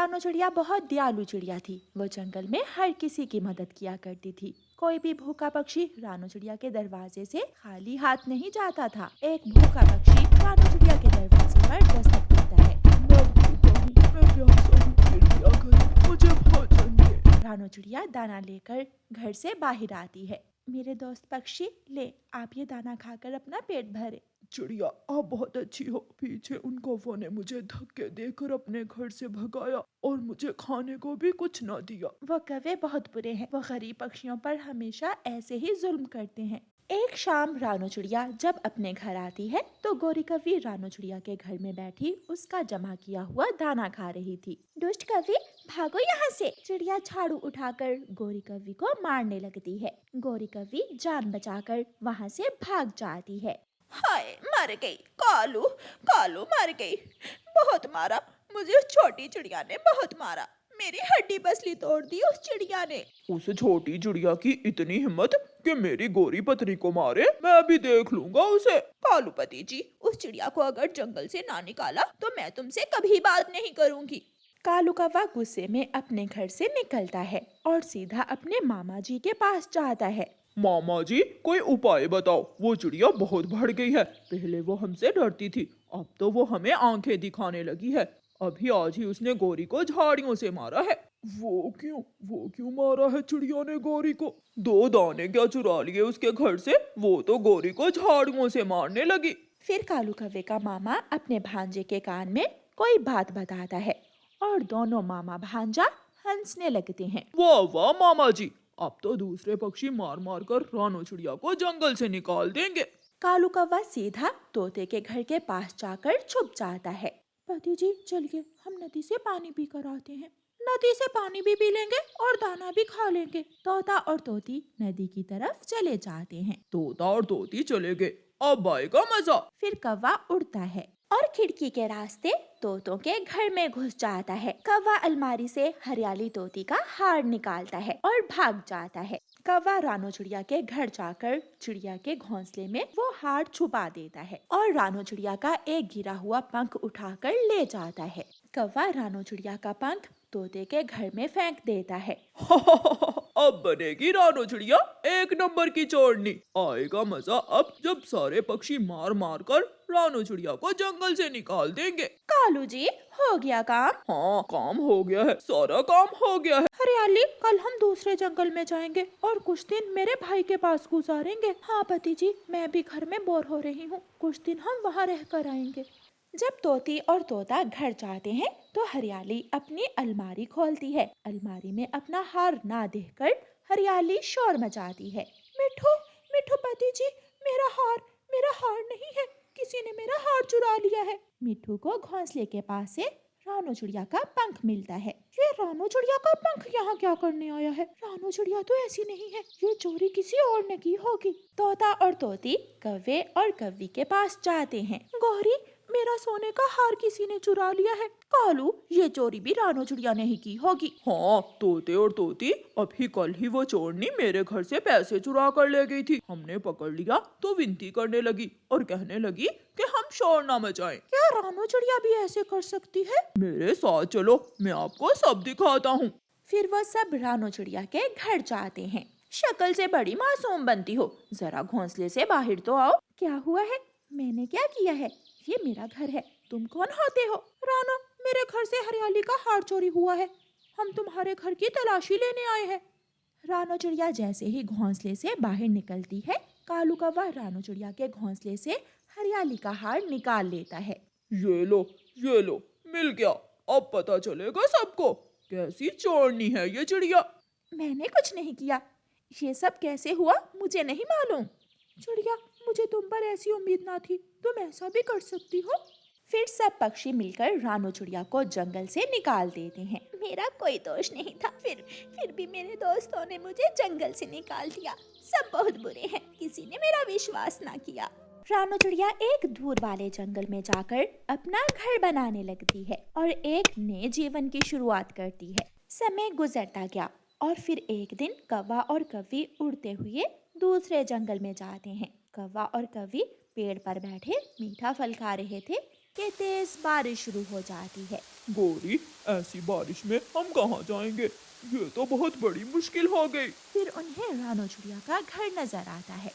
रानू चिड़िया बहुत दयालु चिड़िया थी। वो जंगल में हर किसी की मदद किया करती थी। कोई भी भूखा पक्षी रानू चिड़िया के दरवाजे से खाली हाथ नहीं जाता था। एक भूखा पक्षी रानू चिड़िया के दरवाजे पर दस्तक देता है। मैं भूखा हूँ, मैं प्यासा हूँ, कृपया करें, मुझे भोजन दें। रानू चिड़िया दाना लेकर घर से बाहर आती है। मेरे दोस्त पक्षी, ले आप ये दाना खाकर अपना पेट भरे। चिड़िया, आप बहुत अच्छी हो। पीछे उन कौवों ने मुझे धक्के देकर अपने घर से भगाया और मुझे खाने को भी कुछ न दिया। वो कौवे बहुत बुरे हैं। वो गरीब पक्षियों पर हमेशा ऐसे ही जुल्म करते हैं। एक शाम रानू चिड़िया जब अपने घर आती है तो गोरी कौवी रानू चिड़िया के घर में बैठी उसका जमा किया हुआ दाना खा रही थी। दुष्ट कौवी, भागो यहाँ से। चिड़िया झाड़ू उठाकर गोरी कौवी को मारने लगती है। गोरी कौवी जान बचाकर वहाँ से भाग जाती है। हाय, मर गई। कालू कालू मर गई। बहुत मारा मुझे उस छोटी चिड़िया ने, बहुत मारा। मेरी हड्डी पसली तोड़ दी उस चिड़िया ने। उस छोटी चिड़िया की इतनी हिम्मत कि मेरी गोरी पत्नी को मारे। मैं भी देख लूंगा उसे। कालू पति जी, उस चिड़िया को अगर जंगल से ना निकाला तो मैं तुमसे कभी बात नहीं करूंगी। कालू कौवा गुस्से में अपने घर से निकलता है और सीधा अपने मामा जी के पास जाता है। मामा जी, कोई उपाय बताओ। वो चिड़िया बहुत बढ़ गई है। पहले वो हमसे डरती थी, अब तो वो हमें आंखें दिखाने लगी है। अभी आज ही उसने गोरी को झाड़ियों से मारा है। वो क्यों मारा है चिड़िया ने गोरी को? 2 दाने क्या चुरा लिए उसके घर से? वो तो गोरी को झाड़ियों से मारने लगी। फिर कालू कौवे का मामा अपने भांजे के कान में कोई बात बताता है और दोनों मामा भांजा हंसने लगते हैं। वाह वाह मामा जी, अब तो दूसरे पक्षी मार मार कर रानू चिड़िया को जंगल से निकाल देंगे। कालू कौवा सीधा तोते के घर के पास जाकर छुप जाता है। पति जी, चलिए हम नदी से पानी पी कर आते हैं। नदी से पानी भी पी लेंगे और दाना भी खा लेंगे। तोता और तोती नदी की तरफ चले जाते हैं। तोता और तोती चले गए, अब आएगा मजा। फिर कौवा उड़ता है और खिड़की के रास्ते तोतों के घर में घुस जाता है। कौवा अलमारी से हरियाली तोती का हार निकालता है और भाग जाता है। कौवा रानू चिड़िया के घर जाकर चिड़िया के घोंसले में वो हार छुपा देता है और रानू चिड़िया का एक गिरा हुआ पंख उठाकर ले जाता है। कौवा रानू चिड़िया का पंख तोते के घर में फेंक देता है। अब बनेगी रानू चिड़िया 1 नंबर की चोरनी। आएगा मजा अब जब सारे पक्षी मार मार कर रानू चिड़िया को जंगल से निकाल देंगे। कालू जी, हो गया काम? हाँ, काम हो गया है, सारा काम हो गया है। हरियाली, कल हम दूसरे जंगल में जाएंगे और कुछ दिन मेरे भाई के पास गुजारेंगे। हाँ पति जी, मैं भी घर में बोर हो रही हूँ, कुछ दिन हम वहाँ रह कर आएंगे। जब तोती और तोता घर जाते हैं तो हरियाली अपनी अलमारी खोलती है। अलमारी में अपना हार ना देखकर हरियाली शोर मचाती है। मिठू, मिठू पति जी, मेरा हार नहीं है, किसी ने मेरा हार चुरा लिया है। मिठू को घोंसले के पास से रानू चिड़िया का पंख मिलता है। ये रानू चिड़िया का पंख यहाँ क्या करने आया है? रानू चिड़िया तो ऐसी नहीं है, ये चोरी किसी और ने की होगी। तोता और तोती कौवे और कौवी के पास जाते हैं। गौरी, मेरा सोने का हार किसी ने चुरा लिया है। कालू, ये चोरी भी रानू चिड़िया ने ही की होगी। हाँ, तोते और तोती, अभी कल ही वो चोरनी मेरे घर से पैसे चुरा कर ले गई थी। हमने पकड़ लिया तो विनती करने लगी और कहने लगी कि हम शोर ना मचाएं। क्या रानू चिड़िया भी ऐसे कर सकती है? मेरे साथ चलो, मैं आपको सब दिखाता हूँ। फिर वो सब रानू चिड़िया के घर जाते हैं। शक्ल से बड़ी मासूम बनती हो, जरा घोंसले से बाहर तो आओ। क्या हुआ है? मैंने क्या किया है? ये मेरा घर है, तुम कौन होते हो? रानू, मेरे घर से हरियाली का हार चोरी हुआ है, हम तुम्हारे घर की तलाशी लेने आए हैं। रानू चिड़िया जैसे ही घोंसले से बाहर निकलती है, कालू कौवा रानू चिड़िया के घोंसले से हरियाली का हार निकाल लेता है। ये लो, मिल गया। अब पता चलेगा सबको कैसी चोरनी है ये चिड़िया। मैंने कुछ नहीं किया, ये सब कैसे हुआ मुझे नहीं मालूम। चिड़िया, मुझे तुम पर ऐसी उम्मीद ना थी, तुम ऐसा भी कर सकती हो। फिर सब पक्षी मिलकर रानू चिड़िया को जंगल से निकाल देते हैं। मेरा कोई दोष नहीं था, फिर भी मेरे दोस्तों ने मुझे जंगल से निकाल दिया। सब बहुत बुरे हैं, किसी ने मेरा विश्वास ना किया। रानू चिड़िया एक दूर वाले जंगल में जाकर अपना घर बनाने लगती है और एक नए जीवन की शुरुआत करती है। समय गुजरता गया और फिर एक दिन कौवा और कौवी उड़ते हुए दूसरे जंगल में जाते हैं। कौवा और कौवी पेड़ पर बैठे मीठा फल खा रहे थे कि तेज बारिश शुरू हो जाती है। गोरी, ऐसी बारिश में हम कहाँ जाएंगे? ये तो बहुत बड़ी मुश्किल हो गई। फिर उन्हें रानो चिड़िया का घर नजर आता है।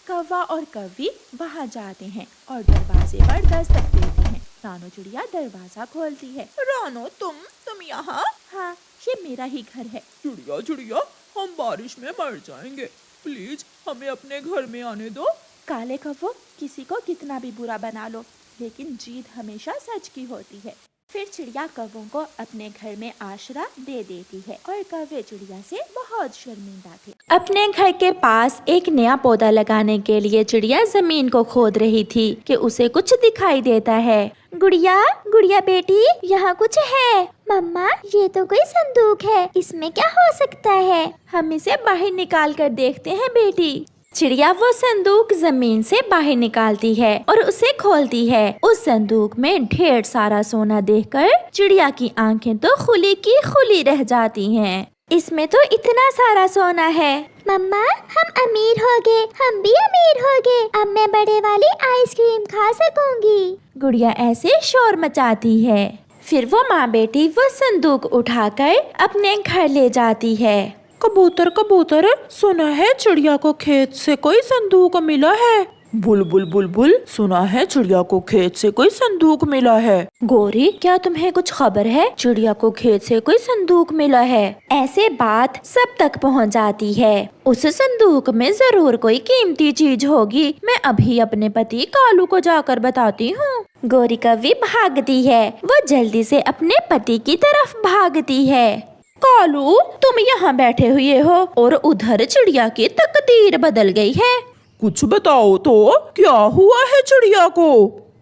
कौवा और कव्वी वहाँ जाते हैं और दरवाजे पर दस्तक देते हैं। रानो चिड़िया दरवाजा खोलती है। रानो, तुम यहाँ? हाँ, ये मेरा ही घर है। चिड़िया चिड़िया, हम बारिश में मर जाएंगे, प्लीज हमें अपने घर में आने दो। काले कव्वो, किसी को कितना भी बुरा बना लो, लेकिन जीत हमेशा सच की होती है। फिर चिड़िया कौवों को अपने घर में आश्रय दे देती है और कौवे चिड़िया से बहुत शर्मिंदा थे। अपने घर के पास एक नया पौधा लगाने के लिए चिड़िया जमीन को खोद रही थी कि उसे कुछ दिखाई देता है। गुड़िया, गुड़िया बेटी, यहाँ कुछ है। मम्मा, ये तो कोई संदूक है, इसमें क्या हो सकता है? हम इसे बाहर निकाल कर देखते हैं बेटी। चिड़िया वो संदूक जमीन से बाहर निकालती है और उसे खोलती है। उस संदूक में ढेर सारा सोना देखकर चिड़िया की आंखें तो खुली की खुली रह जाती हैं। इसमें तो इतना सारा सोना है। मम्मा, हम अमीर हो गए, हम भी अमीर हो गए। अब मैं बड़े वाली आइसक्रीम खा सकूंगी। गुड़िया ऐसे शोर मचाती है। फिर वो माँ बेटी वो संदूक उठाकर अपने घर ले जाती है। कबूतर कबूतर, सुना है चिड़िया को खेत से कोई संदूक मिला है। बुलबुल बुलबुल, सुना है चिड़िया को खेत से कोई संदूक मिला है। गोरी, क्या तुम्हें कुछ खबर है? चिड़िया को खेत से कोई संदूक मिला है। ऐसे बात सब तक पहुंच जाती है। उस संदूक में जरूर कोई कीमती चीज होगी। मैं अभी अपने पति कालू को जाकर बताती हूँ। गोरी कव्वी भागती है। वो जल्दी से अपने पति की तरफ भागती है। कालू, तुम यहाँ बैठे हुए हो और उधर चिड़िया की तकदीर बदल गई है। कुछ बताओ तो, क्या हुआ है चिड़िया को?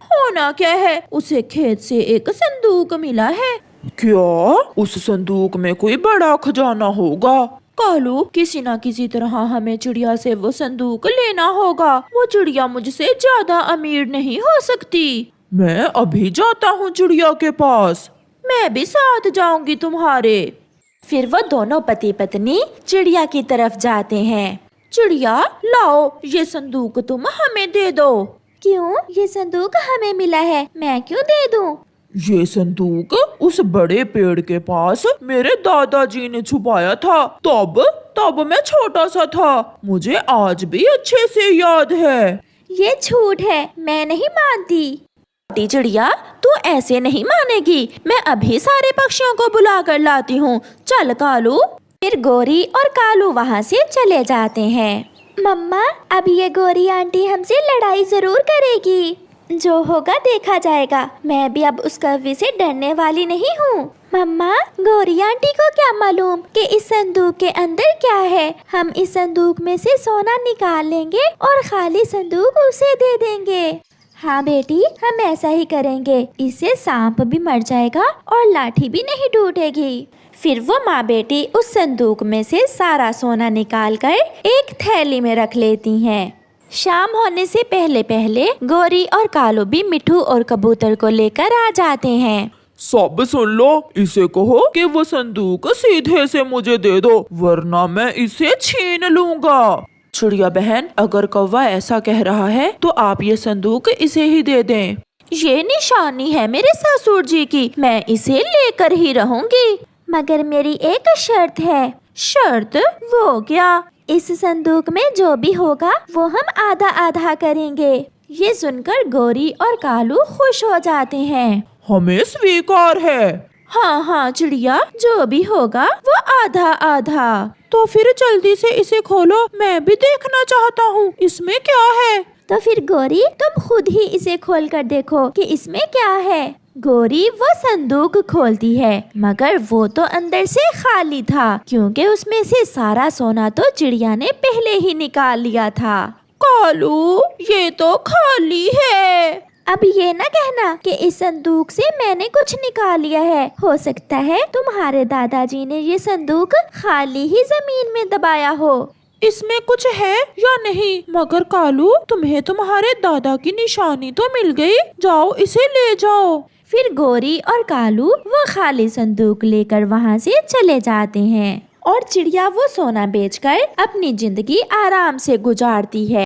होना क्या है, उसे खेत से एक संदूक मिला है। क्या उस संदूक में कोई बड़ा खजाना होगा? कालू, किसी न किसी तरह हमें चिड़िया से वो संदूक लेना होगा। वो चिड़िया मुझसे ज्यादा अमीर नहीं हो सकती। मैं अभी जाता हूँ चिड़िया के पास। मैं भी साथ जाऊंगी तुम्हारे। फिर वो दोनों पति पत्नी चिड़िया की तरफ जाते हैं। चिड़िया, लाओ ये संदूक तुम हमें दे दो। क्यों? ये संदूक हमें मिला है, मैं क्यों दे दूं? ये संदूक उस बड़े पेड़ के पास मेरे दादाजी ने छुपाया था। तब मैं छोटा सा था। मुझे आज भी अच्छे से याद है। ये झूठ है, मैं नहीं मानती। चिड़िया, तू ऐसे नहीं मानेगी। मैं अभी सारे पक्षियों को बुला कर लाती हूँ। चल कालू। फिर गोरी और कालू वहाँ से चले जाते हैं। मम्मा, अब ये गोरी आंटी हमसे लड़ाई जरूर करेगी। जो होगा देखा जाएगा। मैं भी अब उस कव्वी से डरने वाली नहीं हूँ। मम्मा, गोरी आंटी को क्या मालूम कि इस संदूक के अंदर क्या है। हम इस संदूक में से सोना निकाल लेंगे और खाली संदूक उसे दे देंगे। हाँ बेटी, हम ऐसा ही करेंगे। इससे सांप भी मर जाएगा और लाठी भी नहीं टूटेगी। फिर वो माँ बेटी उस संदूक में से सारा सोना निकालकर एक थैली में रख लेती हैं। शाम होने से पहले पहले गोरी और कालू भी मिठू और कबूतर को लेकर आ जाते हैं। सब सुन लो, इसे कहो कि वो संदूक सीधे से मुझे दे दो, वरना मैं इसे छीन लूंगा। चिड़िया बहन, अगर कौवा ऐसा कह रहा है तो आप ये संदूक इसे ही दे दें। ये निशानी है मेरे ससुर जी की, मैं इसे लेकर ही रहूंगी। मगर मेरी एक शर्त है। शर्त? वो क्या? इस संदूक में जो भी होगा वो हम आधा आधा करेंगे। ये सुनकर गोरी और कालू खुश हो जाते हैं। हमें स्वीकार है। हाँ हाँ चिड़िया, जो भी होगा वो आधा आधा। तो फिर जल्दी से इसे खोलो, मैं भी देखना चाहता हूँ इसमें क्या है। तो फिर गोरी, तुम खुद ही इसे खोल कर देखो कि इसमें क्या है। गोरी वो संदूक खोलती है, मगर वो तो अंदर से खाली था, क्योंकि उसमें से सारा सोना तो चिड़िया ने पहले ही निकाल लिया था। कालू, ये तो खाली है। अब ये ना कहना कि इस संदूक से मैंने कुछ निकाल लिया है। हो सकता है तुम्हारे दादाजी ने ये संदूक खाली ही जमीन में दबाया हो। इसमें कुछ है या नहीं? मगर कालू, तुम्हें तुम्हारे दादा की निशानी तो मिल गई। जाओ इसे ले जाओ। फिर गोरी और कालू वो खाली संदूक लेकर वहाँ से चले जाते हैं और चिड़िया वो सोना बेचकर अपनी जिंदगी आराम से गुजारती है।